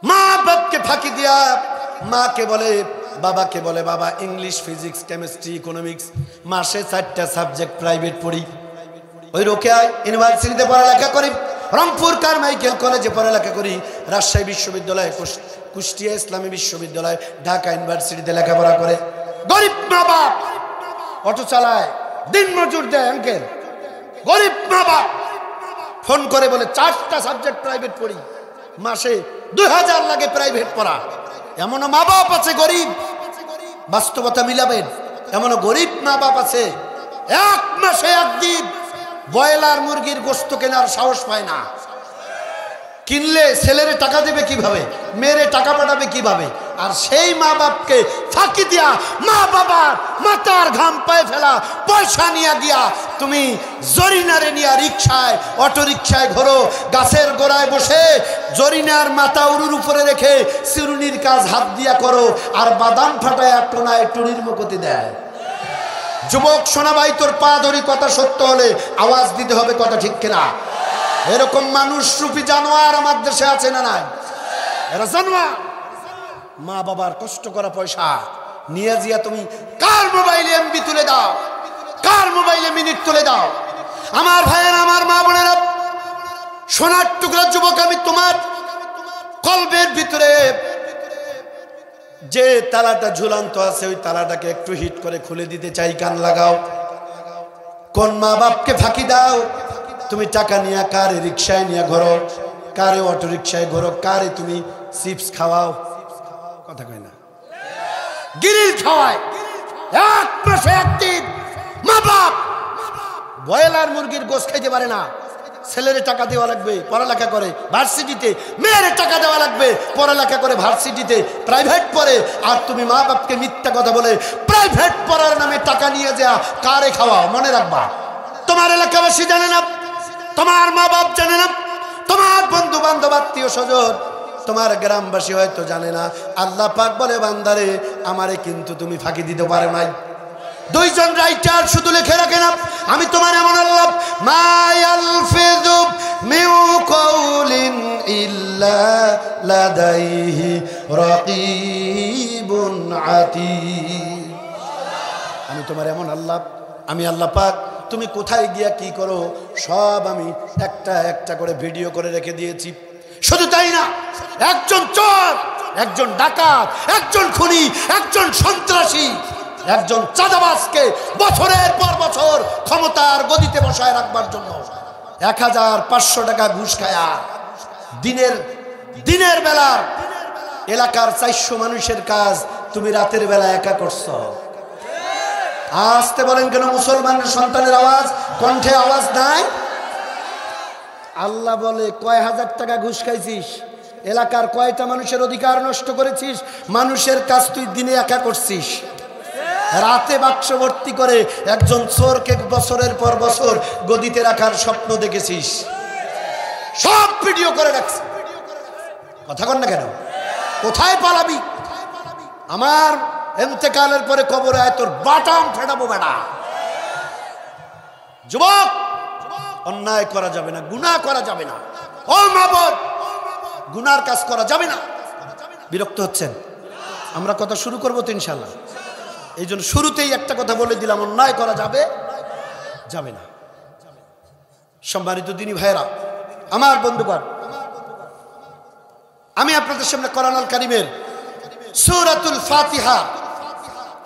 মা বাপকে ফাঁকি দিয়া মাকে বলে বাবাকে বলে বাবা ইংলিশ ফিজিক্স কেমিস্ট্রি ইকোনমিক্স মাসে 4টা সাবজেক্ট প্রাইভেট পড়ি, ওই রোকেয়া ইউনিভার্সিটিতে পড়ালেখা করি, রংপুর কারমাইকেল কলেজে পড়ালেখা করি, রাজশাহী বিশ্ববিদ্যালয়, কুষ্টিয়া ইসলামী বিশ্ববিদ্যালয়, ঢাকা ইউনিভার্সিটিতে লেখাপড়া করে। গরিব মা বাপ অটো চালায়, দিন মজুর দেয় আঙ্কেল। গরিব মা বাপ ফোন করে বলে 4টা সাবজেক্ট প্রাইভেট পড়ি, মাসে 2000 লাগে প্রাইভেট পড়া। এমনও মা বাপ আছে গরিব, বাস্তবতা মিলাবেন, এমনও গরিব মা বাপ আছে এক মাসে একদিন ব্রয়লার মুরগির গোশত কেনার সাহস পায় না। কিনলে ছেলেরে টাকা দেবে কিভাবে, মেয়েরে টাকা পাঠাবে কিভাবে? আর সেই মা বাপকে ফাঁকি দিয়া মা বাবার মাথার ঘাম পায়ে ফেলা পয়সা নিয়ে গিয়া তুমি জরিনারে নিয়ে রিক্সায় অটো রিক্সায় ঘোরো, গাছের গোড়ায় বসে জরিনার মাথা উরুর উপরে রেখে চিরুনির কাজ হাত দিয়া করো, আর বাদাম ফাটায় টোনায় টুরির মুখতে দেয়। যুবক শোনা ভাই, তোর পা ধরি কথা সত্য হলে আওয়াজ দিতে হবে, কথা ঠিক কিনা? এরকম মানুষ রূপী জানোয়ার আমার দেশে আছে না নাই? এরা জানোয়ার। মা বাবার কষ্ট করা পয়সা নিয়ে জিয়া তুমি কার মোবাইলে এমবি তুলে দাও, কার মোবাইলে মিনিট তুলে দাও। আমার ভাইয়ের, আমার মা বোনেরা, সোনার টুকরা যুবক, আমি তোমার কলবের ভিতরে যে তালাটা ঝুলন্ত আছে ওই তালাটাকে একটু হিট করে খুলে দিতে চাই, কান লাগাও। কোন মা বাপকে ফাঁকি দাও? তুমি টাকা নিয়ে কারে রিক্সায় নিয়ে ঘোরো, কারে অটো রিক্সায় ঘোরো, কারে তুমি চিপস খাওয়াও, কথা কয় না, গিরিল খাওয়ায়। এক মাসে একদিন মা বাপ ব্রয়লার মুরগির গোশ খাইতে পারে না, ছেলের টাকা দেওয়া লাগবে পড়ালেখা করে ভার্সিটিতে, মেয়ের টাকা দেওয়া লাগবে পড়ালেখা করে ভার্সিটিতে, প্রাইভেট পড়ে, আর তুমি মা বাপকে মিথ্যা কথা বলে প্রাইভেট পড়ার নামে টাকা নিয়ে যা কারে খাওয়াও। মনে রাখবা, তোমার এলাকাবাসী জানে না, তোমার মা বাপ জানে না, তোমার বন্ধু বান্ধব আত্মীয় স্বজন, তোমার গ্রামবাসী হয়তো জানে না। আল্লাহ পাক বলে বান্দারে আমারে কিন্তু তুমি ফাঁকি দিতে পারো নাই। দুইজন রাইটার শুধু লিখে রাখে না, আমি তোমার এমন আল্লাহ, মা ইয়ালফিযু মিন কাউলিন ইল্লা লাদাইহি রাকীবুন আতীদ। আমি তোমার এমন আল্লাহ, আমি আল্লাহ পাক তুমি কোথায় গিয়া কি করো সব আমি একটা একটা করে ভিডিও করে রেখে দিয়েছি। শুধু তাই না, একজন চোর, একজন ডাকাত, একজন খুনি, একজন সন্ত্রাসী, একজন চাঁদাবাজকে বছরের পর বছর ক্ষমতার গদিতে বসায় রাখবার জন্য 1500 টাকা ঘুষ খায়া দিনের বেলা এলাকার 400 মানুষের কাজ তুমি রাতের বেলা একা করছো। আসতে বলেন কেন? মুসলমানের সন্তানের আওয়াজ, কণ্ঠে আওয়াজ নাই। আল্লাহ বলে কয় হাজার টাকা ঘুষ খাইছিস, এলাকার কয়টা মানুষের অধিকার নষ্ট করেছিস, মানুষের কাজ তুই দিনে একা করছিস, রাতে বাক্স ভর্তি করে একজন চোরকে বছরের পর বছর গদিতে রাখার স্বপ্ন দেখেছিস, সব ভিডিও করে রাখছিস। কথা কন না কেন? কোথায় পালাবি? আমার ইন্তেকালের পরে কবরে আয় তোর বাটাম ফেটাবো বেটা। যুবক, অন্যায় করা যাবে না, গুনাহ করা যাবে না। ও মা বোন, গুনার কাজ করা যাবে না। বিরক্ত হচ্ছেন? আমরা কথা শুরু করবো তো ইনশাল্লাহ। এই জন্য শুরুতেই একটা কথা বলে দিলাম, অন্যায় করা যাবে যাবে না। সম্মানিত দিনী ভাইরা, আমার বন্ধুগণ, আমি আপনাদের সামনে কোরআনুল কারীমের সূরাতুল ফাতিহা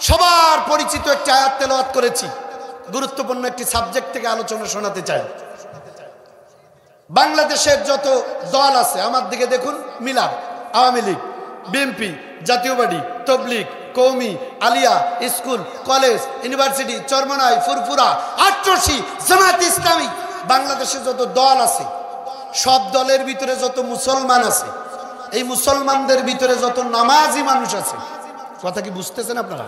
সবার পরিচিত একটি আয়াত তেলাওয়াত করেছি। গুরুত্বপূর্ণ একটি সাবজেক্ট থেকে আলোচনা শোনাতে চাই। বাংলাদেশের যত দল আছে আমার দিকে দেখুন, মিলাদ, আওয়ামী লীগ, বিএনপি, জাতীয়বাদী, তবলিগ, কওমি, আলিয়া, school, college, university, Charmonai, Furfura, আট্রসি, জামায়াত ইসলামী, বাংলাদেশে যত দল আছে সব দলের ভিতরে যত মুসলমান আছে, এই মুসলমানদের ভিতরে যত নামাজি মানুষ আছে, কথা কি বুঝতেছেন আপনারা?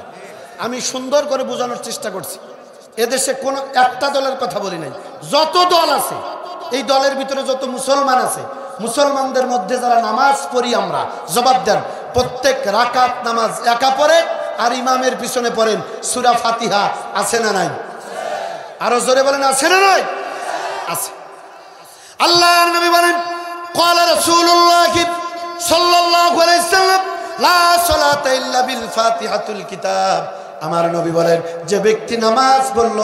আমি সুন্দর করে বোঝানোর চেষ্টা করছি। এদেশে কোনো একটা দলের কথা বলি নাই, যত দল আছে এই দলের ভিতরে যত মুসলমান আছে, মুসলমানদের মধ্যে যারা নামাজ পড়ি আমরা, জবাব দেন, প্রত্যেক রাকাত নামাজ একা পড়ে আর ইমামের পিছনে পড়েন সূরা ফাতিহা, আছে না নাই? আরো জোরে বলেন, আছে না নাই? আছে। আল্লাহর নবী বলেন, ক্বালা রাসূলুল্লাহ সাল্লাল্লাহু আলাইহি সাল্লাম লা সালাতা ইল্লা বিল ফাতিহাতুল কিতাব, আমার নবী বলেন যে ব্যক্তি নামাজ পড়ল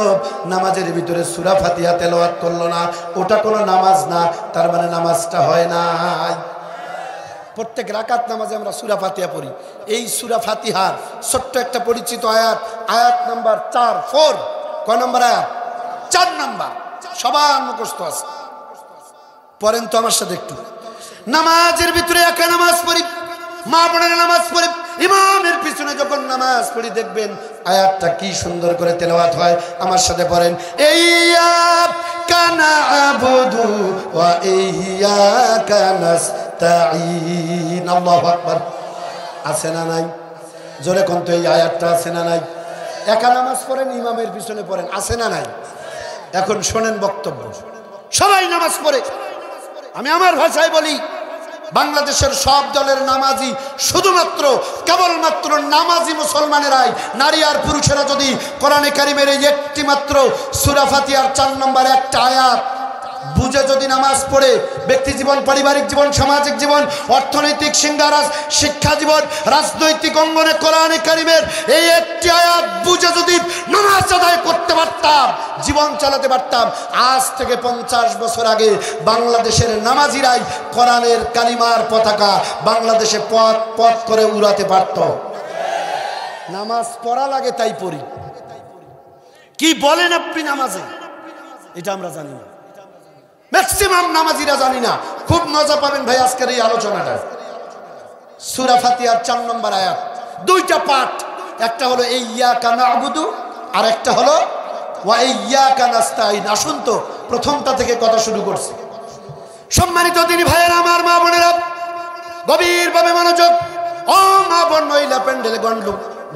নামাজের ভিতরে সূরা ফাতিহা তেলাওয়াত করলো না, ওটা কোনো নামাজ না, তার মানে নামাজটা হয় নাই। প্রত্যেক রাকাত নামাজে আমরা সূরা ফাতিহা পড়ি। এই সূরা ফাতিহার ছোট্ট একটা পরিচিত আয়াত, আয়াত নাম্বার 4 কয় নম্বর আয়াত? 4 নম্বর। সবার মুখস্থ আছে, পড়েন তো আমার সাথে একটু। নামাজের ভিতরে একা নামাজ পড়ি, মা বোনের নামাজ পড়ি, ইমামের পিছনে যখন নামাজ পড়ি দেখবেন আয়াতটা কি সুন্দর করে তেলাওয়াত হয়। আমার সাথে পড়েন, ইয়্যাকা না'বুদু ওয়া ইয়্যাকা নাস্তাঈন। আল্লাহু আকবার। আছে না নাই? জোরে কোন তো এই আয়াতটা আছে না নাই? একা নামাজ পড়েন, ইমামের পিছনে পড়েন, আছে না নাই? এখন শোনেন বক্তব্য। সবাই নামাজ পড়ে, আমি আমার ভাষায় বলি, বাংলাদেশের সব দলের নামাজি শুধুমাত্র কেবলমাত্র নামাজি মুসলমানেরাই, নারী আর পুরুষেরা যদি কোরআনে কারিমের এই একটি মাত্র সূরা ফাতিহার 4 নম্বর একটা আয়াত বুঝে যদি নামাজ পড়ে, ব্যক্তি জীবন, পারিবারিক জীবন, সামাজিক জীবন, অর্থনৈতিক সিংহারাজ, শিক্ষা জীবন, রাজনৈতিক অঙ্গনে কোরআনে কারিমের এই একটি আয়াত বুঝে যদি নামাজ আদায় করতে পারতাম, জীবন চালাতে পারতাম, আজ থেকে 50 বছর আগে বাংলাদেশের নামাজিরাই কোরআনের কালিমার পতাকা বাংলাদেশে পথ পথ করে উড়াতে পারত। নামাজ পড়া লাগে তাই পড়ি। কি বলেন আপনি নামাজে? এটা আমরা জানি না, ম্যাক্সিমাম নামাজিরা জানি না। খুব মজা পাবেন ভাই আজকের এই আলোচনাটা। সূরা ফাতিহার 4 নম্বর আয়াত, 2টা পাঠ, একটা হলো ইয়্যাকা না'বুদু আর একটা হলো ওয়া ইয়্যাকা নাস্তাঈন। আসুন তো প্রথমটা থেকে কথা শুরু করছি। সম্মানিত দিনী ভাইয়েরা, আমার মা বোনেরা, গভীরভাবে মনোযোগ। ও মা বোন, মহিলা প্যান্ডেলে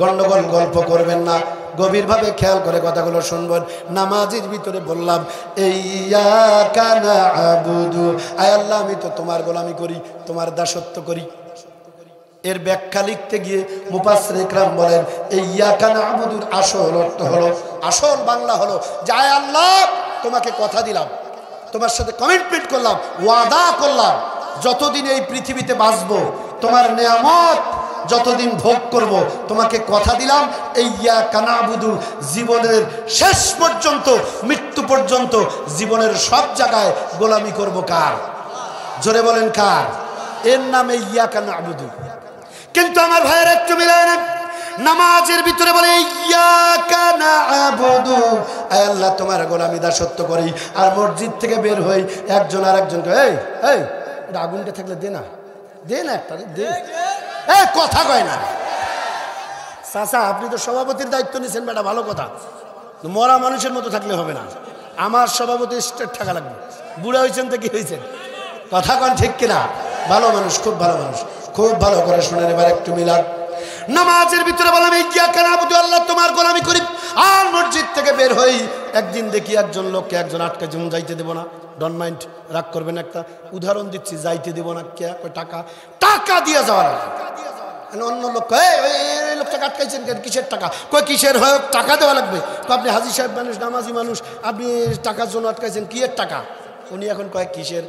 গন্ডগোল গল্প করবেন না, গভীরভাবে খেয়াল করে কথাগুলো শুনবেন। নামাজের ভিতরে বললাম ইয়্যাকা না'বুদু, আয় আল্লাহ আমি তো তোমার গোলামি করি, তোমার দাসত্ব করি। এর ব্যাখ্যা লিখতে গিয়ে মুফাসসির ইকরাম বলেন ইয়্যাকা না'বুদুর আসল অর্থ হলো, আসল বাংলা হলো যে আয় আল্লাহ তোমাকে কথা দিলাম, তোমার সাথে কমিটমেন্ট করলাম, ওয়াদা করলাম, যতদিন এই পৃথিবীতে বাঁচবো তোমার নেয়ামত যতদিন ভোগ করব, তোমাকে কথা দিলাম ইয়্যাকা না'বুদু, জীবনের শেষ পর্যন্ত, মৃত্যু পর্যন্ত, জীবনের সব জায়গায় গোলামি করব কার? জোরে বলেন কার? এর নামে ইয়্যাকা না'বুদু। কিন্তু আমার ভাইয়ের একটু মিলায় নেন, নামাজের ভিতরে বলে ইয়্যাকা না'বুদু, আয় আল্লাহ তোমার গোলামি দাসত্ব করি। আর মসজিদ থেকে বের হই একজন আর একজনকে এই এই এটা আগুনটা থাকলে দে না, দে না একটা, দে। কথা কয় না চাচা, আপনি তো সভাপতির দায়িত্ব নিয়েছেন, বেটা ভালো কথা, মরা মানুষের মতো থাকলে হবে না। আমার সভাপতি স্টেট থাকা লাগবে। বুড়া হয়েছেন তো কি হয়েছেন? কথা কন ঠিক কিনা? ভালো মানুষ, খুব ভালো মানুষ, খুব ভালো করে শুনেন। এবার একটু মিলান। নামাজের ভিতরে বললাম ইয়্যাকা না'বুদু, আল্লাহ তোমার গোলামি করি। আর মসজিদ থেকে বের হই, একদিন দেখি একজন লোককে একজন আটকে, যেমন যাইতে দেবো না, ডোন্ট মাইন্ড, রাগ করবেন, একটা উদাহরণ দিচ্ছি, যাইতে দেবো না, কে টাকা দিয়ে যাওয়া লাগে। অন্য লোক এই লোকটাকে আটকাইছেন কিসের টাকা? কয় কিসের হয়, টাকা দেওয়া লাগবে। আপনি হাজী সাহেব মানুষ, নামাজি মানুষ, আপনি টাকার জন্য আটকাইছেন, কি এর টাকা? উনি এখন কয় কিসের?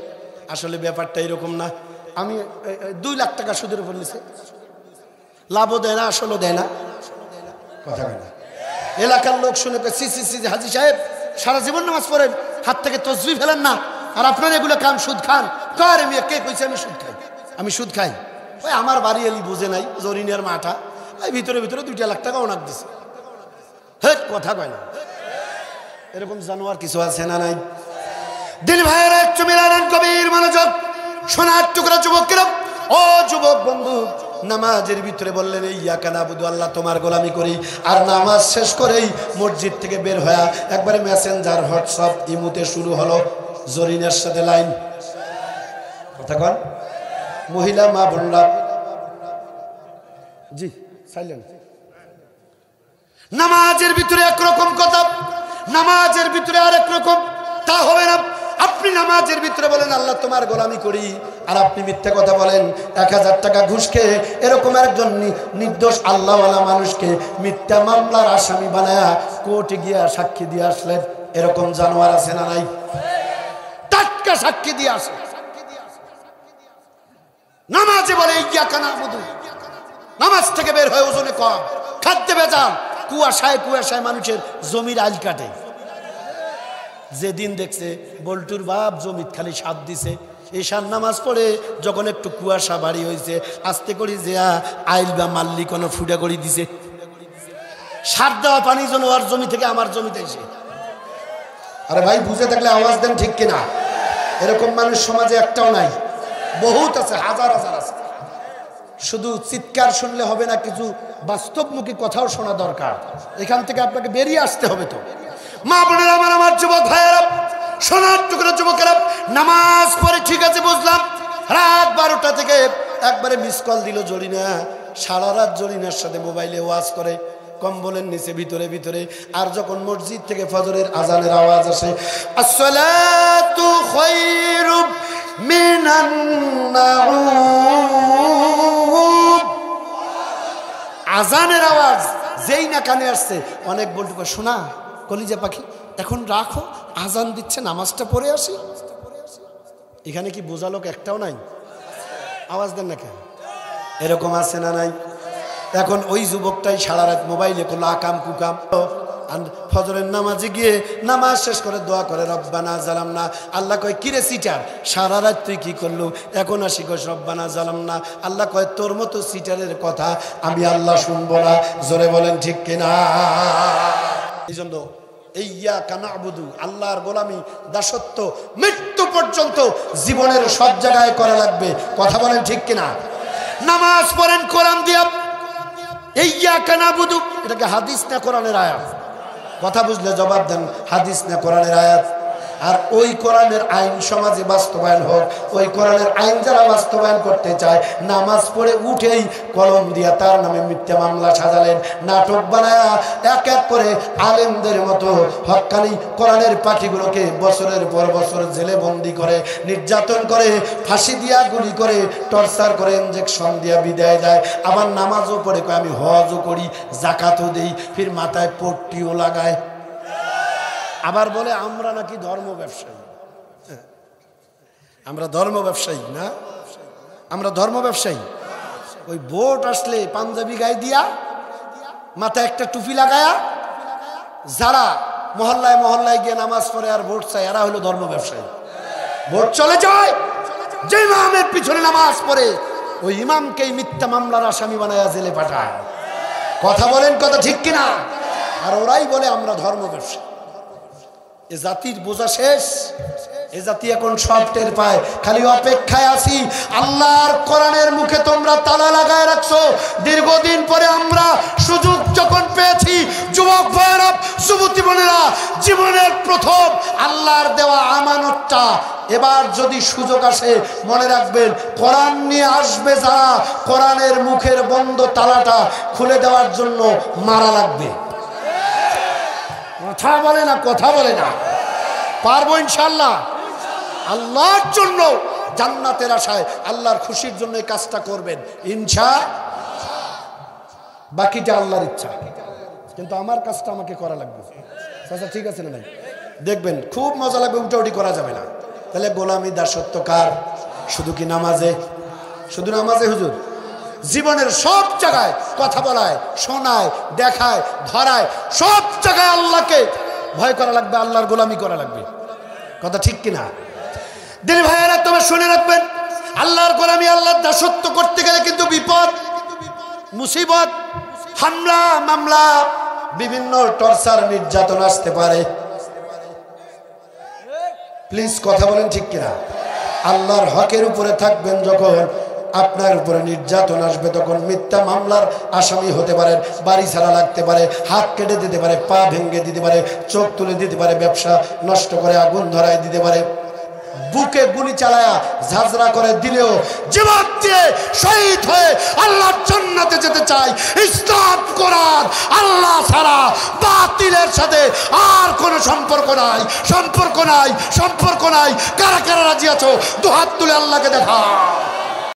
আসলে ব্যাপারটা এরকম না, আমি 2 লাখ টাকা সুদের উপর নিছে, লাভও দেয় না, আসলও দেয় না। কথা বলে এলাকার লোক শুনে সি সি সি, হাজী সাহেব সারা জীবন নামাজ পড়েন, হাত থেকে তসবিহ ফেলেন না, আর আপনার এগুলো কাম সুদ খান। কার মেয়ে কে কইছে আমি সুদ খাই? আমি সুদ খাই? ওই আমার বাড়ি এলি বুঝে নাই, জরিনের মাঠা, ওই ভিতরে ভিতরে 2 লাখ টাকা ওনাক দিছে। হে কথা কয় না, এরকম জানোয়ার কিছু আছে না নাই? দিল ভাইয়েরা একটু মিলান, গভীর মনোযোগ, সোনার টুকরা যুবকেরা, ও যুবক বন্ধু, নামাজের ভিতরে বললেন ইয়্যাকা না'বুদু, আল্লাহ তোমার গোলামি করি। আর নামাজ শেষ করেই মসজিদ থেকে বের হয়ে একবারে মেসেঞ্জার, হোয়াটসঅ্যাপ, ইমুতে শুরু হলো জরিনের সাথে লাইন। কথা কন মহিলা মা বোনরা, জি সাইলেন্ট। নামাজের ভিতরে একরকম কথা, নামাজের ভিতরে আরেক রকম, তা হবে না। আপনি নামাজের ভিতরে বলেন আল্লাহ তোমার গোলামি করি, আর আপনি মিথ্যা কথা বলেন, 1000 টাকা ঘুষ খেয়ে এরকম একজন নির্দোষ আল্লাহওয়ালা মানুষকে মিথ্যা মামলার আসামি বানায়া কোর্টে গিয়া সাক্ষী দিয়ে আসলেন। এরকম জানোয়ার আছে না নাই? টাটকা সাক্ষী দিয়ে আসে, নামাজে বলে ইয়াকা নাবুদু, নামাজ থেকে বের হয়ে ওজনে কম, খাদ্যে ভেজাল, কুয়াশায় কুয়াশায় মানুষের জমির আইল কাটে। যেদিন দেখছে বল্টুর বাপ জমিত খালি সাপ দিছে, এশার নামাজ পড়ে যখন একটু কুয়াশা বাড়ি হয়েছে, আস্তে করে যে আইল বা মাল্লি কোনো ফুটা করে দিছে, সার দেওয়া পানি যেন ওর জমি থেকে আমার জমিতে এসে। আরে ভাই বুঝে থাকলে আওয়াজ দেন ঠিক কিনা? এরকম মানুষ সমাজে একটাও নাই, বহুত আছে, হাজার হাজার আছে। শুধু চিৎকার শুনলে হবে না, কিছু বাস্তবমুখী কথাও শোনা দরকার। এখান থেকে আপনাকে বেরিয়ে আসতে হবে। তো মা বোনেরা আমার, আমার যুবক ভাইয়েরা, সোনার টুকরা যুবকেরা, নামাজ পড়ে ঠিক আছে বুঝলাম, রাত 12টা থেকে একবারে মিস কল দিল জরিনা, সারা রাত জরিনার সাথে মোবাইলে ওয়াজ করে কম্বলের নিচে ভিতরে ভিতরে। আর যখন মসজিদ থেকে ফজরের আজানের আওয়াজ আসে, আসসালাতু খায়রুম মিনান নাউম, আজানের আওয়াজ যেই না কানে আসছে, অনেক বলতে পারে শোনা কলিজা পাখি এখন রাখো, আজান দিচ্ছে, নামাজটা পড়ে আসি। এখানে কি বোঝা লোক একটাও নাই? আওয়াজ দেন না কেন? এরকম আছে না নাই? এখন ওই যুবকটাই সারা রাত মোবাইলে করলো আকাম কুকাম, ফজরের নামাজে গিয়ে নামাজ শেষ করে দোয়া করে রব্বানা জালামনা। আল্লাহ কয় কিরে সিটার, সারা রাত তুই কি করলো, এখন আসি কয় রব্বানা জালামনা। আল্লাহ কয় তোর মতো সিটারের কথা আমি আল্লাহ শুনবো না। জোরে বলেন ঠিক কিনা? এই জন্য ইয়াকা নাবুদু, আল্লাহর গোলামি, দাসত্ব মৃত্যু পর্যন্ত জীবনের সব জায়গায় করা লাগবে। কথা বলেন ঠিক কিনা? নামাজ পড়েন কোরআন দিয়া, ইয়াকা নাবুদু, এটাকে হাদিস না কোরআনের আয়াত? কথা বুঝলে জবাব দেন, হাদিস না কোরআনের আয়াত? আর ওই কোরআনের আইন সমাজে বাস্তবায়ন হোক। ওই কোরআনের আইন যারা বাস্তবায়ন করতে চায়, নামাজ পড়ে উঠেই কলম দিয়া তার নামে মিথ্যা মামলা সাজালেন, নাটক বানায়া এক এক করে আলেমদের মতো হক্কানি কোরআনের পাখিগুলোকে বছরের পর বছর জেলে বন্দি করে, নির্যাতন করে, ফাঁসি দিয়া গুলি করে, টর্চার করে, ইনজেকশন দিয়া বিদায় দেয়। আবার নামাজও পড়ে কয় আমি হজও করি, জাকাতও দেই, ফির মাথায় পট্টিও লাগায়। আবার বলে আমরা নাকি ধর্ম ব্যবসায়ী। আমরা ধর্ম ব্যবসায়ী না, আমরা ধর্ম ব্যবসায়ী। ওই ভোট আসলে পাঞ্জাবি গায়ে দিয়া, মাথায় একটা টুপি লাগায়া, যারা মহল্লায় মহল্লায় গিয়ে নামাজ পড়ে আর ভোট চায়, এরা হলো ধর্ম ব্যবসায়ী। ভোট চলে যায়, যে ইমামের পিছনে নামাজ পড়ে ওই ইমামকেই মিথ্যা মামলার আসামি বানায়া জেলে পাঠায়। কথা বলেন, কথা ঠিক কিনা? আর ওরাই বলে আমরা ধর্ম ব্যবসায়ী। এ জাতির বোঝা শেষ। এ জাতি এখন সব টের পায়, খালি অপেক্ষায় আছি। আল্লাহর কোরআনের মুখে তোমরা তালা লাগায় রাখছো। দীর্ঘদিন পরে আমরা সুযোগ যখন পেয়েছি, যুবক ভাইয়েরা, যুবতী বোনেরা, জীবনের প্রথম আল্লাহর দেওয়া আমানতটা এবার যদি সুযোগ আসে, মনে রাখবেন কোরআন নিয়ে আসবে যারা, কোরআনের মুখের বন্ধ তালাটা খুলে দেওয়ার জন্য মারা লাগবে। কথা বলে না, কথা বলে না, পারবো ইনশাআল্লাহ। আল্লাহর জন্য, জান্নাতের আশায়, আল্লাহর খুশির জন্য এই কাজটা করবেন বাকিটা আল্লাহর ইচ্ছা, কিন্তু আমার কাজটা আমাকে করা লাগবে। আচ্ছা ঠিক আছে না? নাই দেখবেন খুব মজা লাগবে, উল্টাউটি করা যাবে না। তাহলে গোলামি দাসত্ব কার? শুধু কি নামাজে? শুধু নামাজে হুজুর? জীবনের সব জায়গায় কথা বলায়, শোনায়, দেখায়, ধরায়, সব জায়গায় আল্লাহকে ভয় করা লাগবে, আল্লাহর গোলামি করা লাগবে। কথা ঠিক কিনা? দিল ভাইয়েরা তবে শুনে রাখবেন, আল্লাহর গোলামি, আল্লাহর দাসত্ব করতে গেলে কিন্তু বিপদ, মুসিবত, হামলা মামলা, বিভিন্ন টর্চার, নির্যাতন আসতে পারে। প্লিজ কথা বলেন ঠিক কিনা? আল্লাহর হকের উপরে থাকবেন, যখন আপনার উপরে নির্যাতন আসবে তখন মিথ্যা মামলার আসামি হতে পারেন, বাড়ি ছাড়া লাগতে পারে, হাত কেটে দিতে পারে, পা ভেঙে দিতে পারে, চোখ তুলে দিতে পারে, ব্যবসা নষ্ট করে আগুন ধরায় দিতে পারে, বুকে গুলি চালায়া ঝাঁঝরা করে দিলেও জীবন দিয়ে শহীদ হয়ে আল্লাহর জান্নাতে যেতে চাই। ইসলাম, কোরআন, আল্লাহ ছাড়া বাতিলের সাথে আর কোনো সম্পর্ক নাই, সম্পর্ক নাই, সম্পর্ক নাই। কারা কারা রাজি আছো? দুহাত তুলে আল্লাহকে দেখা।